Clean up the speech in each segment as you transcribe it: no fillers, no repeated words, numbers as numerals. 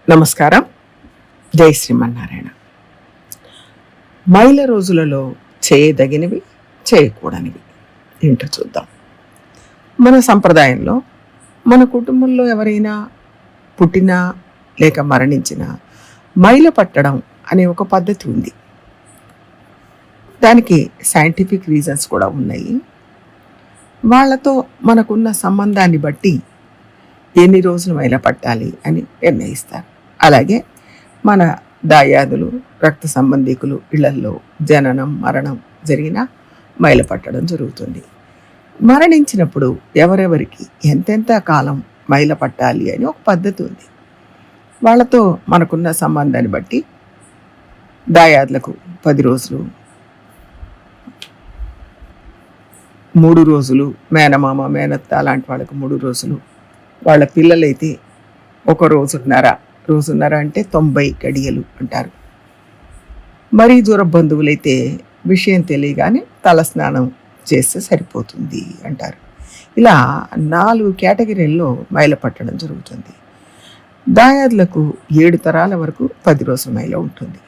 నమస్కారం. జై శ్రీమన్నారాయణ. మైల రోజులలో చేయదగినవి, చేయకూడనివి ఏంటో చూద్దాం. మన సంప్రదాయంలో మన కుటుంబంలో ఎవరైనా పుట్టినా లేక మరణించినా మైల పట్టడం అనే ఒక పద్ధతి ఉంది. దానికి సైంటిఫిక్ రీజన్స్ కూడా ఉన్నాయి. వాళ్ళతో మనకున్న సంబంధాన్ని బట్టి ఎన్ని రోజులు మైల పట్టాలి అని నిర్ణయిస్తారు. అలాగే మన దాయాదులు, రక్త సంబంధికులు ఇళ్లల్లో జననం మరణం జరిగినా మైల పట్టడం జరుగుతుంది. మరణించినప్పుడు ఎవరెవరికి ఎంతెంత కాలం మైల పట్టాలి అని ఒక పద్ధతి ఉంది. వాళ్ళతో మనకున్న సంబంధాన్ని బట్టి దాయాదులకు 10 రోజులు, 3 రోజులు, మేనమామ మేనత్త లాంటి వాళ్ళకు 3 రోజులు, వాళ్ళ పిల్లలైతే 1 రోజున్నర అంటే 90 గడియలు అంటారు. మరీ దూర బంధువులైతే విషయం తెలియగానే తలస్నానం చేస్తే సరిపోతుంది అంటారు. ఇలా 4 కేటగిరీల్లో మైల పట్టడం జరుగుతుంది. దాయాదులకు 7 తరాల వరకు 10 రోజుల మైల ఉంటుంది.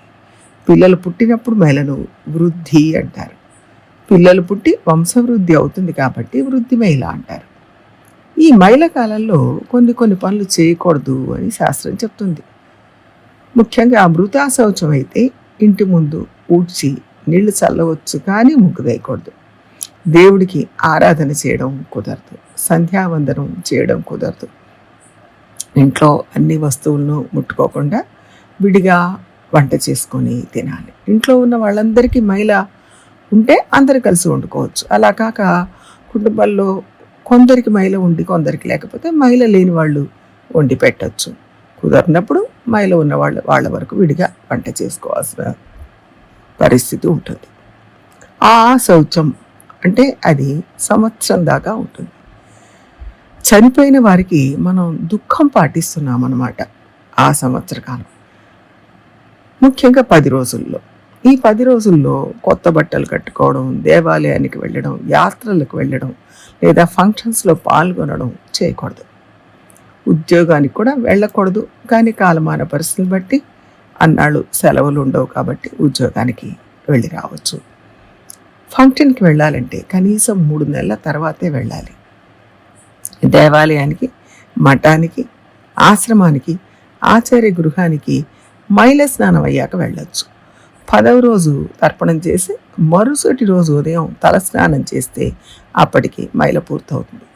పిల్లలు పుట్టినప్పుడు మైలను వృద్ధి అంటారు. పిల్లలు పుట్టి వంశవృద్ధి అవుతుంది కాబట్టి వృద్ధి మైల అంటారు. ఈ మైల కాలంలో కొన్ని పనులు చేయకూడదు అని శాస్త్రం చెప్తుంది. ముఖ్యంగా మృతా శౌచం అయితే ఇంటి ముందు ఊడ్చి నీళ్లు చల్లవచ్చు, కానీ ముగ్గు వేయకూడదు. దేవుడికి ఆరాధన చేయడం కుదరదు. సంధ్యావందనం చేయడం కుదరదు. ఇంట్లో అన్ని వస్తువులను ముట్టుకోకుండా విడిగా వంట చేసుకొని తినాలి. ఇంట్లో ఉన్న వాళ్ళందరికీ మైల ఉంటే అందరు కలిసి వండుకోవచ్చు. అలా కాక కుటుంబాల్లో కొందరికి మైల ఉండి కొందరికి లేకపోతే మైల లేని వాళ్ళు వండి పెట్టచ్చు. కుదరినప్పుడు మైల ఉన్న వాళ్ళ వరకు విడిగా వంట చేసుకోవాల్సిన పరిస్థితి ఉంటుంది. ఆ శౌచం అంటే అది సంవత్సరం దాకా ఉంటుంది. చనిపోయిన వారికి మనం దుఃఖం పాటిస్తున్నాం అన్నమాట ఆ సంవత్సర కాలం. ముఖ్యంగా 10 రోజుల్లో. ఈ 10 రోజుల్లో కొత్త బట్టలు కట్టుకోవడం, దేవాలయానికి వెళ్ళడం, యాత్రలకు వెళ్ళడం లేదా ఫంక్షన్స్లో పాల్గొనడం చేయకూడదు. ఉద్యోగానికి కూడా వెళ్ళకూడదు. కానీ కాలమాన పరిస్థితులు బట్టి అన్నాళ్ళు సెలవులు ఉండవు కాబట్టి ఉద్యోగానికి వెళ్ళి రావచ్చు. ఫంక్షన్కి వెళ్ళాలంటే కనీసం 3 నెలల తర్వాతే వెళ్ళాలి. దేవాలయానికి, మఠానికి, ఆశ్రమానికి, ఆచార్య గృహానికి మైల స్నానం అయ్యాక వెళ్ళొచ్చు. 10వ రోజు తర్పణం చేసి మరుసటి రోజు ఉదయం తలస్నానం చేస్తే అప్పటికి మైల పూర్తవుతుంది.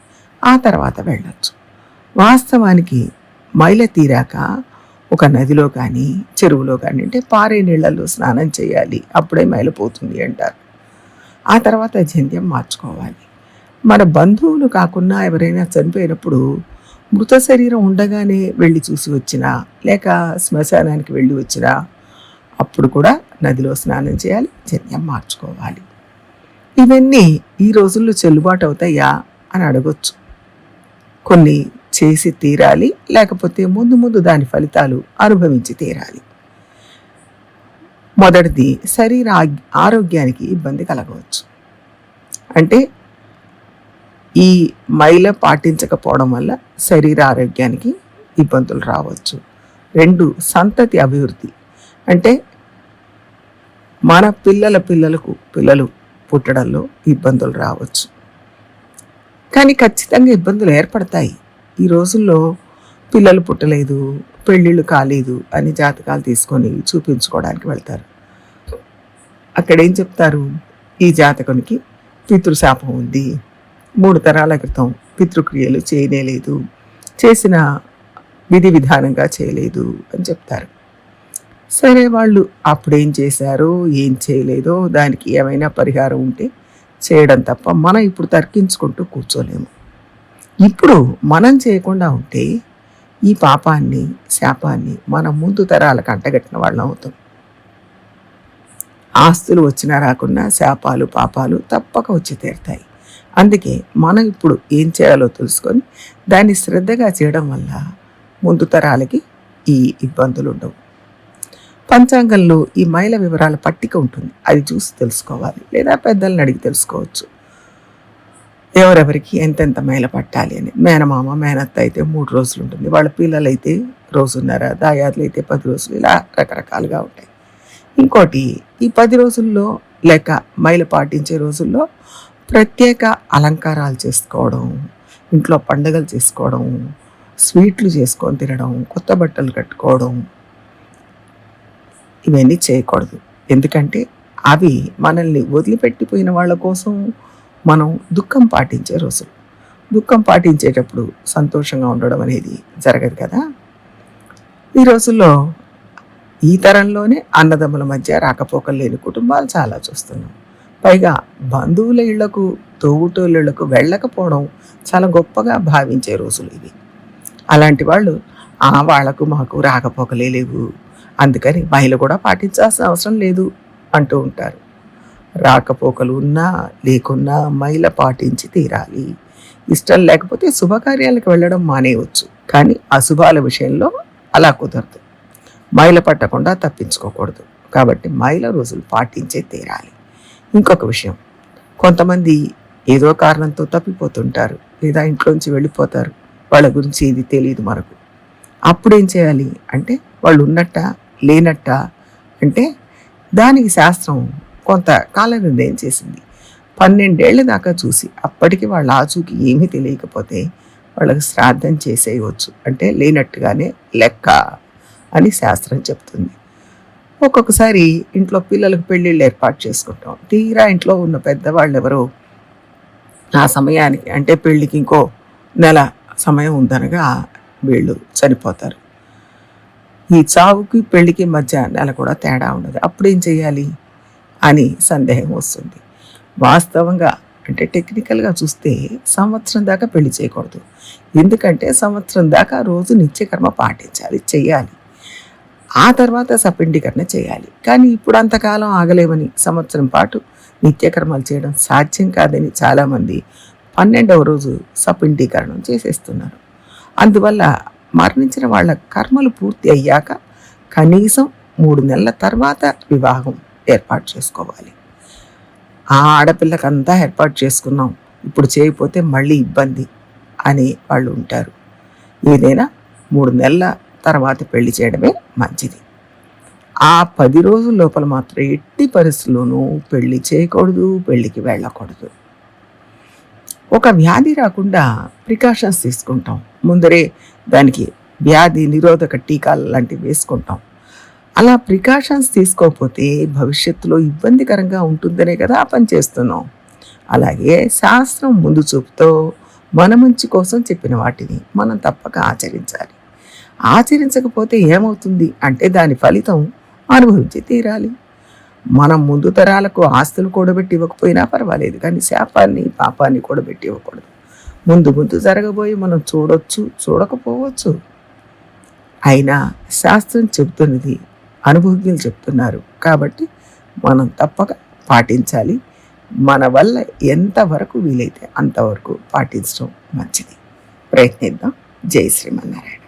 ఆ తర్వాత వెళ్ళొచ్చు. వాస్తవానికి మైల తీరాక ఒక నదిలో కానీ చెరువులో కానీ అంటే పారే నీళ్లలో స్నానం చేయాలి. అప్పుడే మైల పోతుంది అంటారు. ఆ తర్వాత జంధ్యం మార్చుకోవాలి. మన బంధువులు కాకుండా ఎవరైనా చనిపోయినప్పుడు మృత శరీరం ఉండగానే వెళ్ళి చూసి వచ్చినా లేక శ్మశానానికి వెళ్ళి వచ్చినా అప్పుడు కూడా నదిలో స్నానం చేయాలి, జంధ్యం మార్చుకోవాలి. ఇవన్నీ ఈ రోజుల్లో చెల్లుబాటు అవుతాయా అని అడగొచ్చు. కొన్ని చేసి తీరాలి, లేకపోతే ముందు దాని ఫలితాలు అనుభవించి తీరాలి. మొదటిది, శరీర ఆరోగ్యానికి ఇబ్బంది కలగవచ్చు. అంటే ఈ మైల పాటించకపోవడం వల్ల శరీర ఆరోగ్యానికి ఇబ్బందులు రావచ్చు. 2, సంతతి అభివృద్ధి. అంటే మన పిల్లలు పుట్టడంలో ఇబ్బందులు రావచ్చు. కానీ ఖచ్చితంగా ఇబ్బందులు ఏర్పడతాయి. ఈ రోజుల్లో పిల్లలు పుట్టలేదు, పెళ్ళిళ్ళు కాలేదు అని జాతకాలు తీసుకొని చూపించుకోవడానికి వెళ్తారు. అక్కడేం చెప్తారు, ఈ జాతకునికి పితృశాపం ఉంది, 3 తరాల క్రితం పితృక్రియలు చేయలేదు, చేసిన విధి విధానంగా చేయలేదు అని చెప్తారు. సరే, వాళ్ళు అప్పుడేం చేశారో ఏం చేయలేదో దానికి ఏమైనా పరిహారం ఉంటే చేయడం తప్ప మనం ఇప్పుడు తర్కించుకుంటూ కూర్చోలేము. ఇప్పుడు మనం చేయకుండా ఉంటే ఈ పాపాన్ని, శాపాన్ని మనం ముందు తరాలకు అంటగట్టిన వాళ్ళం అవుతాం. ఆస్తులు వచ్చినా రాకున్నా శాపాలు, పాపాలు తప్పక వచ్చి తీరుతాయి. అందుకే మనం ఇప్పుడు ఏం చేయాలో తెలుసుకొని దాన్ని శ్రద్ధగా చేయడం వల్ల ముందు తరాలకి ఈ ఇబ్బందులు ఉండవు. పంచాంగంలో ఈ మైల వివరాల పట్టిక ఉంటుంది. అది చూసి తెలుసుకోవాలి, లేదా పెద్దలను అడిగి తెలుసుకోవచ్చు. ఎవరెవరికి ఎంతెంత మైల పట్టాలి అని. మేనమామ మేనత్త అయితే 3 రోజులు ఉంటుంది, వాళ్ళ పిల్లలైతే రోజున్నర, దాయాదులు అయితే 10 రోజులు, ఇలా రకరకాలుగా ఉంటాయి. ఇంకోటి, ఈ 10 రోజుల్లో లేక మైల పాటించే రోజుల్లో ప్రత్యేక అలంకారాలు చేసుకోవడం, ఇంట్లో పండుగలు చేసుకోవడం, స్వీట్లు చేసుకొని తినడం, కొత్త బట్టలు కట్టుకోవడం, ఇవన్నీ చేయకూడదు. ఎందుకంటే అవి మనల్ని వదిలిపెట్టిపోయిన వాళ్ళ కోసం మనం దుఃఖం పాటించే రోజులు. దుఃఖం పాటించేటప్పుడు సంతోషంగా ఉండడం అనేది జరగదు కదా. ఈ రోజుల్లో ఈ తరంలోనే అన్నదమ్ముల మధ్య రాకపోకలు లేని కుటుంబాలు చాలా చూస్తున్నాం. పైగా బంధువుల ఇళ్లకు, తోబుట్టువుల ఇళ్లకు వెళ్ళకపోవడం చాలా గొప్పగా భావించే రోజులు ఇవి. అలాంటి వాళ్ళు వాళ్లకు మాకు రాకపోకలే లేవు, అందుకని మహిళ కూడా పాటించాల్సిన అవసరం లేదు అంటూ ఉంటారు. రాకపోకలు ఉన్నా లేకున్నా మహిళ పాటించి తీరాలి. ఇష్టం లేకపోతే శుభకార్యాలకు వెళ్ళడం మానేయవచ్చు, కానీ అశుభాల విషయంలో అలా కుదరదు. మైల పట్టకుండా తప్పించుకోకూడదు. కాబట్టి మైల రోజులు పాటించే తీరాలి. ఇంకొక విషయం, కొంతమంది ఏదో కారణంతో తప్పిపోతుంటారు లేదా ఇంట్లోంచి వెళ్ళిపోతారు. వాళ్ళ గురించి ఇది తెలియదు మనకు. అప్పుడేం చేయాలి అంటే, వాళ్ళు ఉన్నట్ట లేనట్ట అంటే దానికి శాస్త్రం కొంత కాల నిర్ణయం చేసింది. 12 ఏళ్ల దాకా చూసి అప్పటికి వాళ్ళ ఆచూకి ఏమీ తెలియకపోతే వాళ్ళకి శ్రాద్ధం చేసేయవచ్చు, అంటే లేనట్టుగానే లెక్క అని శాస్త్రం చెప్తుంది. ఒక్కొక్కసారి ఇంట్లో పిల్లలకు పెళ్ళిళ్ళు ఏర్పాటు చేసుకుంటాం. తీరా ఇంట్లో ఉన్న పెద్దవాళ్ళు ఎవరో ఆ సమయానికి, అంటే పెళ్ళికి ఇంకో నెల సమయం ఉందనగా వీళ్ళు చనిపోతారు. ఈ చావుకి పెళ్ళికి మధ్య నెల కూడా తేడా ఉండదు. అప్పుడేం చేయాలి అని సందేహం వస్తుంది. వాస్తవంగా అంటే టెక్నికల్గా చూస్తే సంవత్సరం దాకా పెళ్లి చేయకూడదు. ఎందుకంటే సంవత్సరం దాకా రోజు నిత్యకర్మ పాటించాలి, చెయ్యాలి. ఆ తర్వాత సపిండీకరణ చేయాలి. కానీ ఇప్పుడు అంతకాలం ఆగలేమని సంవత్సరం పాటు నిత్యకర్మలు చేయడం సాధ్యం కాదని చాలామంది 12వ రోజు సపిండీకరణం చేసేస్తున్నారు. అందువల్ల మరణించిన వాళ్ళ కర్మలు పూర్తి అయ్యాక కనీసం 3 నెలల తర్వాత వివాహం ఏర్పాటు చేసుకోవాలి. ఆ ఆడపిల్లకంతా ఏర్పాటు చేసుకున్నాం, ఇప్పుడు చేయకపోతే మళ్ళీ ఇబ్బంది అని వాళ్ళు ఉంటారు. ఏదైనా 3 నెలల తర్వాత పెళ్లి చేయడమే మంచిది. ఆ 10 రోజుల లోపల మాత్రం ఎట్టి పరిస్థితుల్లోనూ పెళ్లి చేయకూడదు, పెళ్లికి వెళ్ళకూడదు. ఒక వ్యాధి రాకుండా ప్రికాషన్స్ తీసుకుంటాం, ముందరే దానికి వ్యాధి నిరోధక టీకాలు లాంటివి వేసుకుంటాం. అలా ప్రికాషన్స్ తీసుకోకపోతే భవిష్యత్తులో ఇబ్బందికరంగా ఉంటుందనే కదా ఆ పని చేస్తున్నాం. అలాగే శాస్త్రం ముందు చూపుతో మన మంచి కోసం చెప్పిన వాటిని మనం తప్పక ఆచరించాలి. ఆచరించకపోతే ఏమవుతుంది అంటే దాని ఫలితం అనుభవించి తీరాలి. మనం ముందు తరాలకు ఆస్తులు కూడబెట్టి ఇవ్వకపోయినా పర్వాలేదు, కానీ శాపాన్ని పాపాన్ని కూడబెట్టి ఇవ్వకూడదు. ముందు ముందు జరగబోయి మనం చూడొచ్చు, చూడకపోవచ్చు. అయినా శాస్త్రం చెబుతున్నది అనుభవజ్ఞులు చెప్తున్నారు కాబట్టి మనం తప్పక పాటించాలి. మన వల్ల ఎంతవరకు వీలైతే అంతవరకు పాటించడం మంచిది. ప్రయత్నిద్దాం. జై శ్రీమన్నారాయణ.